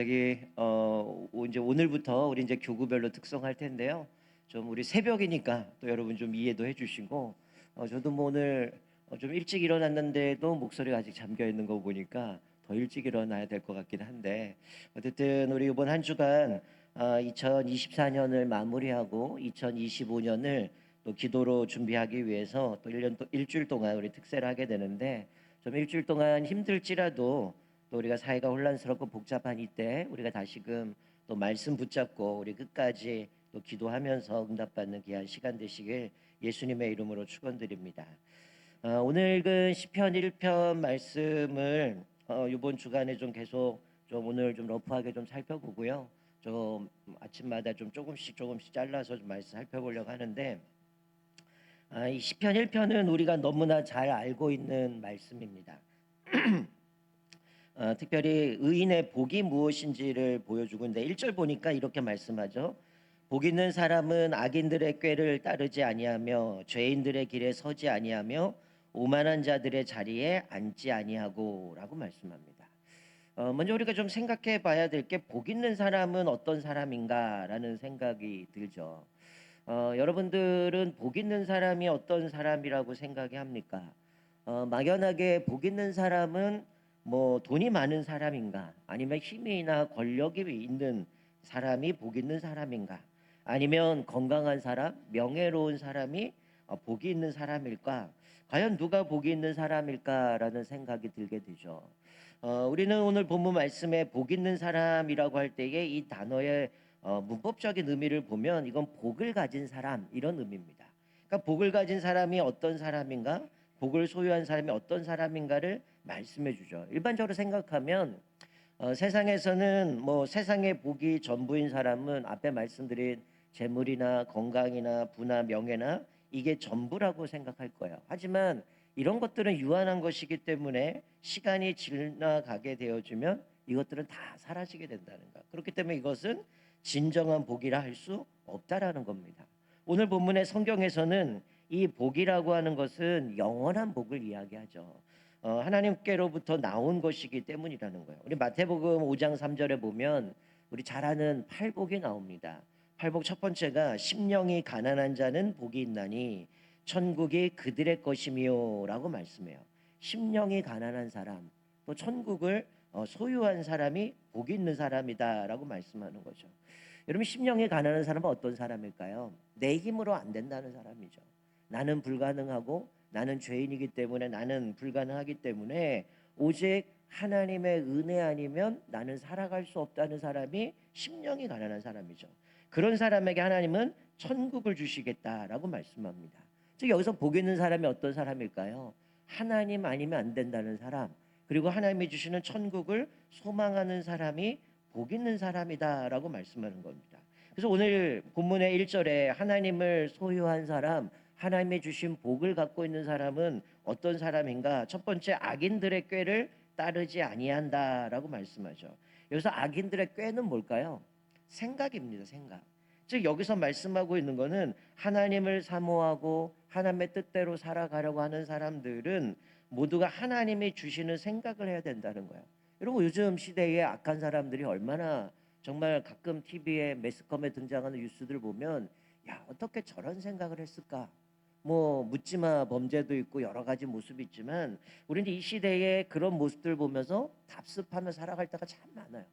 여기 이제 오늘부터 우리 이제 교구별로 특성할 텐데요. 좀 우리 새벽이니까 또 여러분 좀 이해도 해주시고 저도 뭐 오늘 좀 일찍 일어났는데도 목소리가 아직 잠겨 있는 거 보니까 더 일찍 일어나야 될 것 같긴 한데 어쨌든 우리 이번 한 주간 2024년을 마무리하고 2025년을 또 기도로 준비하기 위해서 또 1년 또 일주일 동안 우리 특세를 하게 되는데 좀 일주일 동안 힘들지라도 또 우리가 사회가 혼란스럽고 복잡한 이때 우리가 다시금 또 말씀 붙잡고 우리 끝까지 또 기도하면서 응답받는 귀한 시간 되시길 예수님의 이름으로 축원드립니다. 오늘 읽은 시편 1편 말씀을 이번 주간에 좀 계속 좀 오늘 좀 러프하게 좀 살펴보고요. 좀 아침마다 좀 조금씩 잘라서 좀 말씀 살펴보려고 하는데 이 시편 1편은 우리가 너무나 잘 알고 있는 말씀입니다. 특별히 의인의 복이 무엇인지를 보여주고 있는데 1절 보니까 이렇게 말씀하죠. 복 있는 사람은 악인들의 꾀를 따르지 아니하며 죄인들의 길에 서지 아니하며 오만한 자들의 자리에 앉지 아니하고라고 말씀합니다. 먼저 우리가 좀 생각해 봐야 될 게 복 있는 사람은 어떤 사람인가라는 생각이 들죠. 여러분들은 복 있는 사람이 어떤 사람이라고 생각이 합니까? 막연하게 복 있는 사람은 뭐 돈이 많은 사람인가? 아니면 힘이나 권력이 있는 사람이 복 있는 사람인가? 아니면 건강한 사람, 명예로운 사람이 복이 있는 사람일까? 과연 누가 복이 있는 사람일까라는 생각이 들게 되죠. 우리는 오늘 본문 말씀에 복 있는 사람이라고 할 때에 이 단어의 문법적인 의미를 보면 이건 복을 가진 사람 이런 의미입니다. 그러니까 복을 가진 사람이 어떤 사람인가, 복을 소유한 사람이 어떤 사람인가를 말씀해 주죠. 일반적으로 생각하면 세상에서는 뭐 세상의 복이 전부인 사람은 앞에 말씀드린 재물이나 건강이나 부나 명예나 이게 전부라고 생각할 거예요. 하지만 이런 것들은 유한한 것이기 때문에 시간이 지나가게 되어지면 이것들은 다 사라지게 된다는 것. 그렇기 때문에 이것은 진정한 복이라 할 수 없다라는 겁니다. 오늘 본문의 성경에서는 이 복이라고 하는 것은 영원한 복을 이야기하죠. 하나님께로부터 나온 것이기 때문이라는 거예요. 우리 마태복음 5장 3절에 보면 우리 잘 아는 팔복이 나옵니다. 팔복 첫 번째가 심령이 가난한 자는 복이 있나니 천국이 그들의 것이미요라고 말씀해요. 심령이 가난한 사람, 또 천국을 소유한 사람이 복 있는 사람이다라고 말씀하는 거죠. 여러분 심령이 가난한 사람은 어떤 사람일까요? 내 힘으로 안 된다는 사람이죠. 나는 불가능하고 나는 죄인이기 때문에 나는 불가능하기 때문에 오직 하나님의 은혜 아니면 나는 살아갈 수 없다는 사람이 심령이 가난한 사람이죠. 그런 사람에게 하나님은 천국을 주시겠다라고 말씀합니다. 즉 여기서 복 있는 사람이 어떤 사람일까요? 하나님 아니면 안 된다는 사람, 그리고 하나님이 주시는 천국을 소망하는 사람이 복 있는 사람이다라고 말씀하는 겁니다. 그래서 오늘 본문의 1절에 하나님을 소유한 사람, 하나님이 주신 복을 갖고 있는 사람은 어떤 사람인가? 첫 번째 악인들의 꾀를 따르지 아니한다라고 말씀하죠. 여기서 악인들의 꾀는 뭘까요? 생각입니다. 생각. 즉 여기서 말씀하고 있는 것은 하나님을 사모하고 하나님의 뜻대로 살아가려고 하는 사람들은 모두가 하나님이 주시는 생각을 해야 된다는 거예요. 여러분 요즘 시대에 악한 사람들이 얼마나 정말 가끔 TV에 매스컴에 등장하는 뉴스들 보면 야 어떻게 저런 생각을 했을까? 뭐 묻지마 범죄도 있고 여러 가지 모습이 있지만 우리는 이 시대에 그런 모습들 보면서 답습하며 살아갈 때가 참 많아요.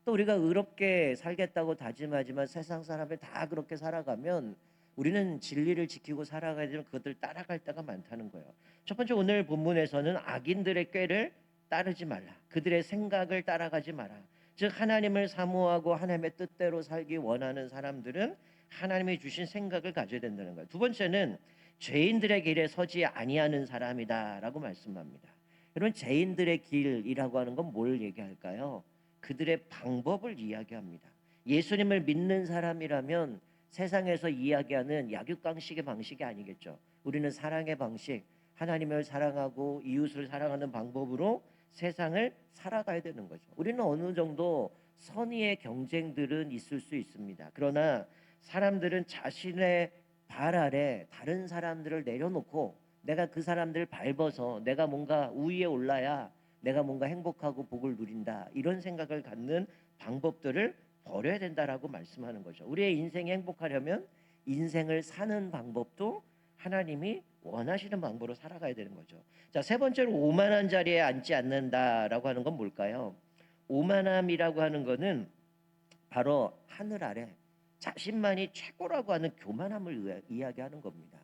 또 우리가 의롭게 살겠다고 다짐하지만 세상 사람들 다 그렇게 살아가면 우리는 진리를 지키고 살아가야 되면 그것들 따라갈 때가 많다는 거예요. 첫 번째 오늘 본문에서는 악인들의 꾀를 따르지 말라. 그들의 생각을 따라가지 마라. 즉 하나님을 사모하고 하나님의 뜻대로 살기 원하는 사람들은 하나님이 주신 생각을 가져야 된다는 거예요. 두 번째는 죄인들의 길에 서지 아니하는 사람이다라고 말씀합니다. 여러분 죄인들의 길이라고 하는 건 뭘 얘기할까요? 그들의 방법을 이야기합니다. 예수님을 믿는 사람이라면 세상에서 이야기하는 약육강식의 방식이 아니겠죠. 우리는 사랑의 방식, 하나님을 사랑하고 이웃을 사랑하는 방법으로 세상을 살아가야 되는 거죠. 우리는 어느 정도 선의의 경쟁들은 있을 수 있습니다. 그러나 사람들은 자신의 발 아래 다른 사람들을 내려놓고 내가 그 사람들을 밟아서 내가 뭔가 우위에 올라야 내가 뭔가 행복하고 복을 누린다 이런 생각을 갖는 방법들을 버려야 된다라고 말씀하는 거죠. 우리의 인생이 행복하려면 인생을 사는 방법도 하나님이 원하시는 방법으로 살아가야 되는 거죠. 자, 세 번째로 오만한 자리에 앉지 않는다라고 하는 건 뭘까요? 오만함이라고 하는 거는 바로 하늘 아래 자신만이 최고라고 하는 교만함을 이야기하는 겁니다.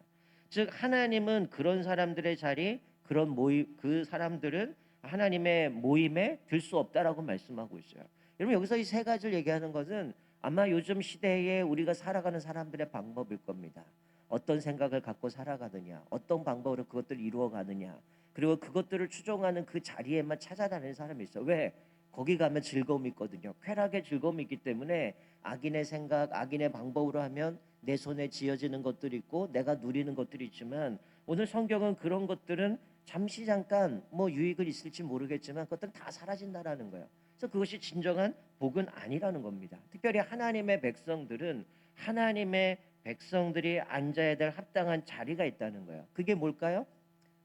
즉 하나님은 그런 사람들의 자리, 그런 모임, 그 사람들은 하나님의 모임에 들 수 없다라고 말씀하고 있어요. 여러분 여기서 이 세 가지를 얘기하는 것은 아마 요즘 시대에 우리가 살아가는 사람들의 방법일 겁니다. 어떤 생각을 갖고 살아가느냐, 어떤 방법으로 그것들을 이루어가느냐, 그리고 그것들을 추종하는 그 자리에만 찾아다니는 사람이 있어요. 왜? 거기 가면 즐거움이 있거든요. 쾌락의 즐거움이 있기 때문에 악인의 생각, 악인의 방법으로 하면 내 손에 쥐어지는 것들이 있고 내가 누리는 것들이 있지만 오늘 성경은 그런 것들은 잠시 잠깐 뭐 유익을 있을지 모르겠지만 그것들은 다 사라진다라는 거예요. 그래서 그것이 진정한 복은 아니라는 겁니다. 특별히 하나님의 백성들은 하나님의 백성들이 앉아야 될 합당한 자리가 있다는 거예요. 그게 뭘까요?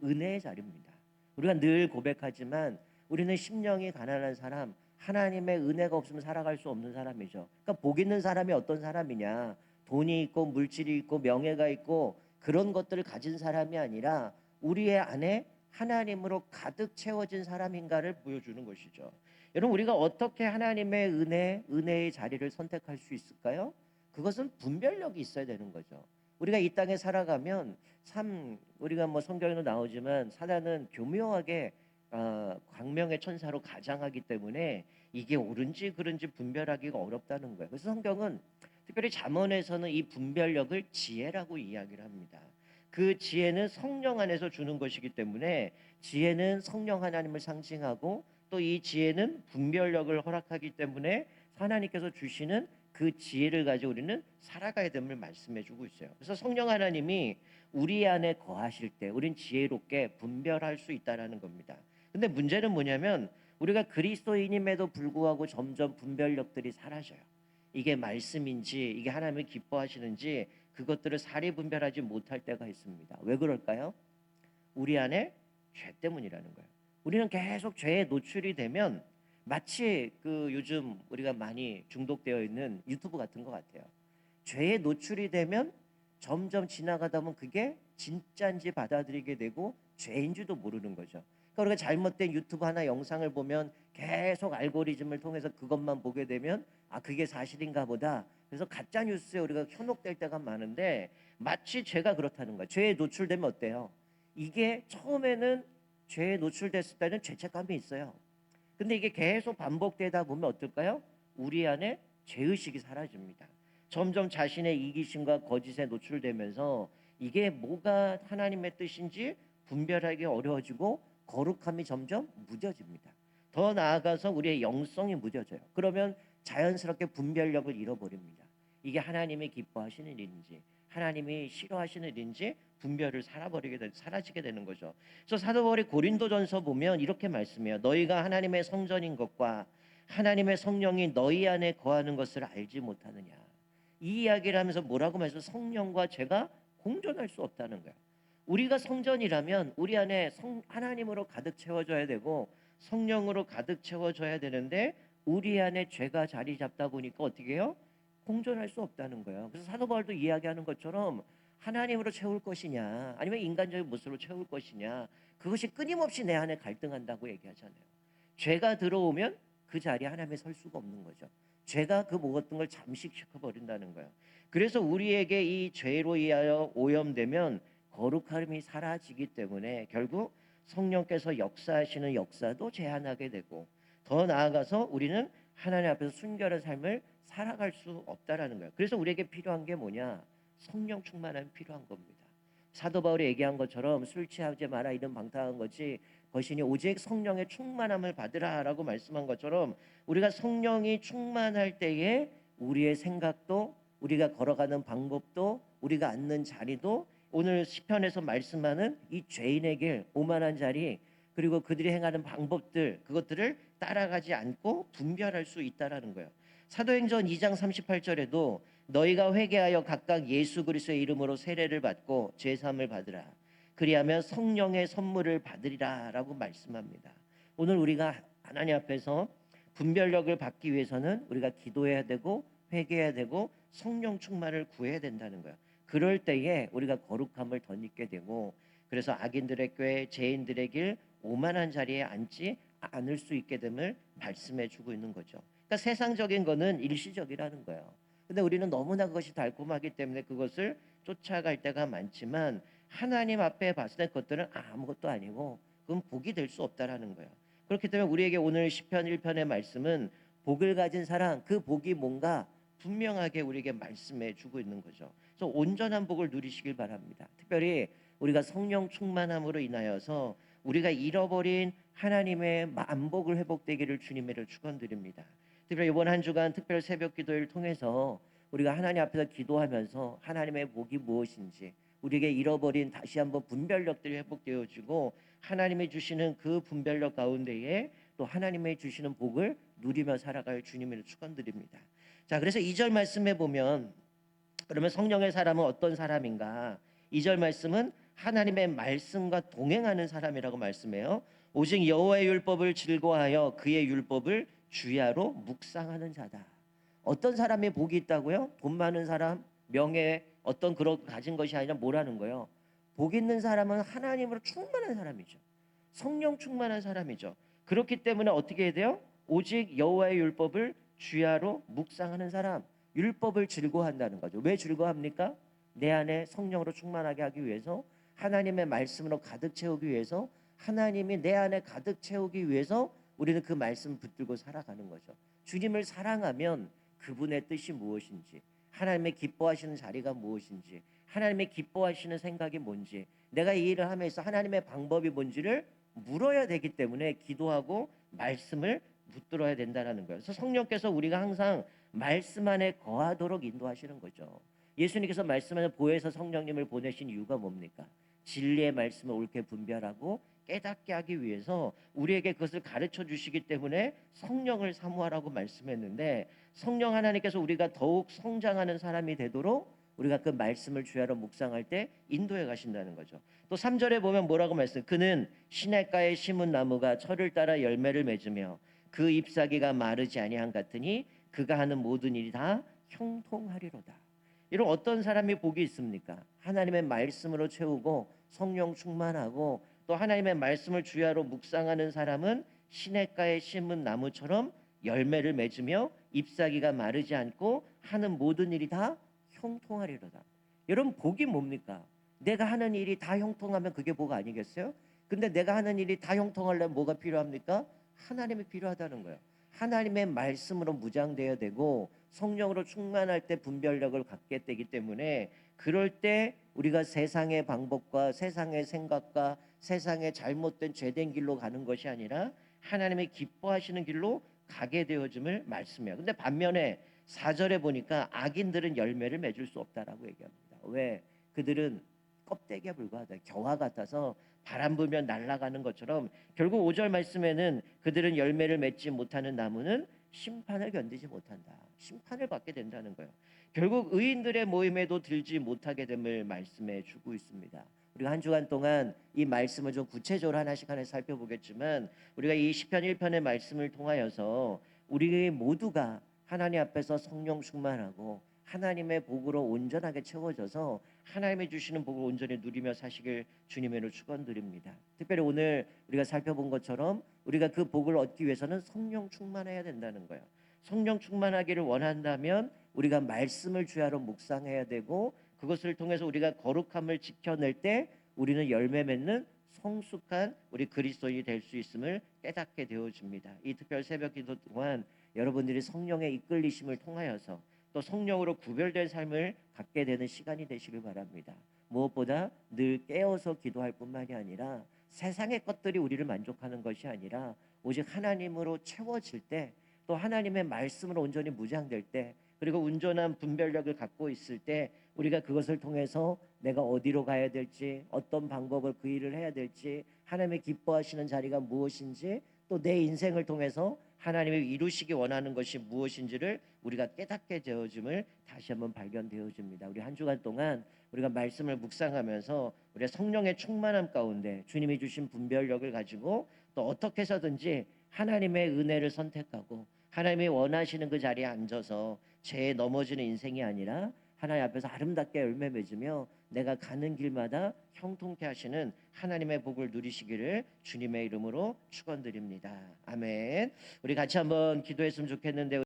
은혜의 자리입니다. 우리가 늘 고백하지만 우리는 심령이 가난한 사람, 하나님의 은혜가 없으면 살아갈 수 없는 사람이죠. 그러니까 복 있는 사람이 어떤 사람이냐? 돈이 있고 물질이 있고 명예가 있고 그런 것들을 가진 사람이 아니라 우리의 안에 하나님으로 가득 채워진 사람인가를 보여주는 것이죠. 여러분 우리가 어떻게 하나님의 은혜의 자리를 선택할 수 있을까요? 그것은 분별력이 있어야 되는 거죠. 우리가 이 땅에 살아가면 참 우리가 뭐 성경에도 나오지만 사단은 교묘하게 광명의 천사로 가장하기 때문에 이게 옳은지 그른지 분별하기가 어렵다는 거예요. 그래서 성경은 특별히 잠언에서는 이 분별력을 지혜라고 이야기를 합니다. 그 지혜는 성령 안에서 주는 것이기 때문에 지혜는 성령 하나님을 상징하고 또 이 지혜는 분별력을 허락하기 때문에 하나님께서 주시는 그 지혜를 가지고 우리는 살아가야 됨을 말씀해 주고 있어요. 그래서 성령 하나님이 우리 안에 거하실 때 우린 지혜롭게 분별할 수 있다라는 겁니다. 근데 문제는 뭐냐면 우리가 그리스도인임에도 불구하고 점점 분별력들이 사라져요. 이게 말씀인지 이게 하나님을 기뻐하시는지 그것들을 사리 분별하지 못할 때가 있습니다. 왜 그럴까요? 우리 안에 죄 때문이라는 거예요. 우리는 계속 죄에 노출이 되면 마치 그 요즘 우리가 많이 중독되어 있는 유튜브 같은 것 같아요. 죄에 노출이 되면 점점 지나가다 보면 그게 진짜인지 받아들이게 되고 죄인지도 모르는 거죠. 그러니까 우리가 잘못된 유튜브 하나 영상을 보면 계속 알고리즘을 통해서 그것만 보게 되면 아 그게 사실인가 보다. 그래서 가짜 뉴스에 우리가 현혹될 때가 많은데 마치 죄가 그렇다는 거예요. 죄에 노출되면 어때요? 이게 처음에는 죄에 노출됐을 때는 죄책감이 있어요. 근데 이게 계속 반복되다 보면 어떨까요? 우리 안에 죄의식이 사라집니다. 점점 자신의 이기심과 거짓에 노출되면서 이게 뭐가 하나님의 뜻인지 분별하기 어려워지고 거룩함이 점점 무뎌집니다. 더 나아가서 우리의 영성이 무뎌져요. 그러면 자연스럽게 분별력을 잃어버립니다. 이게 하나님이 기뻐하시는 일인지 하나님이 싫어하시는 일인지 분별을 사라지게 되는 거죠. 그래서 사도 바울이 고린도전서 보면 이렇게 말씀해요. 너희가 하나님의 성전인 것과 하나님의 성령이 너희 안에 거하는 것을 알지 못하느냐. 이 이야기를 하면서 뭐라고 말해서 성령과 죄가 공존할 수 없다는 거예요. 우리가 성전이라면 우리 안에 하나님으로 가득 채워져야 되고 성령으로 가득 채워져야 되는데 우리 안에 죄가 자리 잡다 보니까 어떻게 해요? 공존할 수 없다는 거예요. 그래서 사도 바울도 이야기하는 것처럼 하나님으로 채울 것이냐 아니면 인간적인 모습으로 채울 것이냐 그것이 끊임없이 내 안에 갈등한다고 얘기하잖아요. 죄가 들어오면 그 자리에 하나님이 설 수가 없는 거죠. 죄가 그 모든 걸 잠식시켜 버린다는 거예요. 그래서 우리에게 이 죄로 인하여 오염되면 거룩함이 사라지기 때문에 결국 성령께서 역사하시는 역사도 제한하게 되고 더 나아가서 우리는 하나님 앞에서 순결한 삶을 살아갈 수 없다라는 거예요. 그래서 우리에게 필요한 게 뭐냐? 성령 충만함이 필요한 겁니다. 사도 바울이 얘기한 것처럼 술 취하지 마라 이런 방탕한 것이 것이니 오직 성령의 충만함을 받으라라고 말씀한 것처럼 우리가 성령이 충만할 때에 우리의 생각도 우리가 걸어가는 방법도 우리가 앉는 자리도 오늘 시편에서 말씀하는 이 죄인의 길 오만한 자리 그리고 그들이 행하는 방법들 그것들을 따라가지 않고 분별할 수 있다라는 거예요. 사도행전 2장 38절에도 너희가 회개하여 각각 예수 그리스도의 이름으로 세례를 받고 죄 사함을 받으라. 그리하면 성령의 선물을 받으리라라고 말씀합니다. 오늘 우리가 하나님 앞에서 분별력을 받기 위해서는 우리가 기도해야 되고 회개해야 되고 성령 충만을 구해야 된다는 거예요. 그럴 때에 우리가 거룩함을 덧입게 되고, 그래서 악인들의 꾀, 죄인들의 길, 오만한 자리에 앉지 않을 수 있게 됨을 말씀해 주고 있는 거죠. 그러니까 세상적인 거는 일시적이라는 거예요. 근데 우리는 너무나 그것이 달콤하기 때문에 그것을 쫓아갈 때가 많지만, 하나님 앞에 봤을 때 그것들은 아무것도 아니고 그건 복이 될 수 없다라는 거예요. 그렇기 때문에 우리에게 오늘 시편 1편의 말씀은 복을 가진 사람, 그 복이 뭔가 분명하게 우리에게 말씀해 주고 있는 거죠. 그래서 온전한 복을 누리시길 바랍니다. 특별히 우리가 성령 충만함으로 인하여서 우리가 잃어버린 하나님의 만복을 회복되기를 주님으로 축원드립니다. 특별히 이번 한 주간 특별 새벽 기도를 통해서 우리가 하나님 앞에서 기도하면서 하나님의 복이 무엇인지, 우리에게 잃어버린 다시 한번 분별력들이 회복되어지고 하나님이 주시는 그 분별력 가운데에 또 하나님이 주시는 복을 누리며 살아갈 주님을 축원드립니다. 자, 그래서 2절 말씀에 보면, 그러면 성령의 사람은 어떤 사람인가? 2절 말씀은 하나님의 말씀과 동행하는 사람이라고 말씀해요. 오직 여호와의 율법을 즐거워하여 그의 율법을 주야로 묵상하는 자다. 어떤 사람이 복이 있다고요? 돈 많은 사람, 명예, 어떤 그런 가진 것이 아니라 뭐라는 거예요? 복 있는 사람은 하나님으로 충만한 사람이죠. 성령 충만한 사람이죠. 그렇기 때문에 어떻게 해야 돼요? 오직 여호와의 율법을 주야로 묵상하는 사람, 율법을 즐거워한다는 거죠. 왜 즐거워합니까? 내 안에 성령으로 충만하게 하기 위해서, 하나님의 말씀으로 가득 채우기 위해서, 하나님이 내 안에 가득 채우기 위해서 우리는 그 말씀을 붙들고 살아가는 거죠. 주님을 사랑하면 그분의 뜻이 무엇인지, 하나님의 기뻐하시는 자리가 무엇인지, 하나님의 기뻐하시는 생각이 뭔지, 내가 이 일을 하면서 하나님의 방법이 뭔지를 물어야 되기 때문에 기도하고 말씀을 붙들어야 된다는 거예요. 그래서 성령께서 우리가 항상 말씀 안에 거하도록 인도하시는 거죠. 예수님께서 말씀 안에 보혜사 성령님을 보내신 이유가 뭡니까? 진리의 말씀을 옳게 분별하고 깨닫게 하기 위해서 우리에게 그것을 가르쳐 주시기 때문에 성령을 사모하라고 말씀했는데, 성령 하나님께서 우리가 더욱 성장하는 사람이 되도록 우리가 그 말씀을 주야로 묵상할 때 인도해 가신다는 거죠. 또 3절에 보면 뭐라고 말씀? 그는 시냇가에 심은 나무가 철을 따라 열매를 맺으며 그 잎사귀가 마르지 아니한 같으니 그가 하는 모든 일이 다 형통하리로다. 이런 어떤 사람이 복이 있습니까? 하나님의 말씀으로 채우고 성령 충만하고 또 하나님의 말씀을 주야로 묵상하는 사람은 시냇가에 심은 나무처럼 열매를 맺으며 잎사귀가 마르지 않고 하는 모든 일이 다 형통하리로다. 여러분, 복이 뭡니까? 내가 하는 일이 다 형통하면 그게 복 아니겠어요? 근데 내가 하는 일이 다 형통하려면 뭐가 필요합니까? 하나님이 필요하다는 거예요. 하나님의 말씀으로 무장되어야 되고 성령으로 충만할 때 분별력을 갖게 되기 때문에, 그럴 때 우리가 세상의 방법과 세상의 생각과 세상의 잘못된 죄된 길로 가는 것이 아니라 하나님의 기뻐하시는 길로 가게 되어짐을 말씀해요. 근데 반면에 4절에 보니까 악인들은 열매를 맺을 수 없다라고 얘기합니다. 왜? 그들은 껍데기에 불과하다. 겨와 같아서 바람 불면 날아가는 것처럼, 결국 5절 말씀에는 그들은 열매를 맺지 못하는 나무는 심판을 견디지 못한다. 심판을 받게 된다는 거예요. 결국 의인들의 모임에도 들지 못하게 됨을 말씀해 주고 있습니다. 우리가 한 주간 동안 이 말씀을 좀 구체적으로 하나씩 살펴보겠지만, 우리가 이 시편 1편의 말씀을 통하여서 우리 모두가 하나님 앞에서 성령 충만하고 하나님의 복으로 온전하게 채워져서 하나님이 주시는 복을 온전히 누리며 사시길 주님으로 축원드립니다. 특별히 오늘 우리가 살펴본 것처럼 우리가 그 복을 얻기 위해서는 성령 충만해야 된다는 거예요. 성령 충만하기를 원한다면 우리가 말씀을 주야로 묵상해야 되고, 그것을 통해서 우리가 거룩함을 지켜낼 때 우리는 열매 맺는 성숙한 우리 그리스도인이 될 수 있음을 깨닫게 되어집니다. 이 특별 새벽 기도 동안 여러분들이 성령의 이끌리심을 통하여서 또 성령으로 구별된 삶을 갖게 되는 시간이 되시길 바랍니다. 무엇보다 늘 깨어서 기도할 뿐만이 아니라 세상의 것들이 우리를 만족하는 것이 아니라 오직 하나님으로 채워질 때, 또 하나님의 말씀으로 온전히 무장될 때, 그리고 온전한 분별력을 갖고 있을 때 우리가 그것을 통해서 내가 어디로 가야 될지, 어떤 방법을 그 일을 해야 될지, 하나님의 기뻐하시는 자리가 무엇인지, 또 내 인생을 통해서 하나님이 이루시기 원하는 것이 무엇인지를 우리가 깨닫게 되어짐을 다시 한번 발견되어집니다. 우리 한 주간 동안 우리가 말씀을 묵상하면서 우리가 성령의 충만함 가운데 주님이 주신 분별력을 가지고 또 어떻게 해서든지 하나님의 은혜를 선택하고 하나님이 원하시는 그 자리에 앉아서 죄에 넘어지는 인생이 아니라 하나님 앞에서 아름답게 열매 맺으며 내가 가는 길마다 형통케 하시는 하나님의 복을 누리시기를 주님의 이름으로 축원드립니다. 아멘. 우리 같이 한번 기도했으면 좋겠는데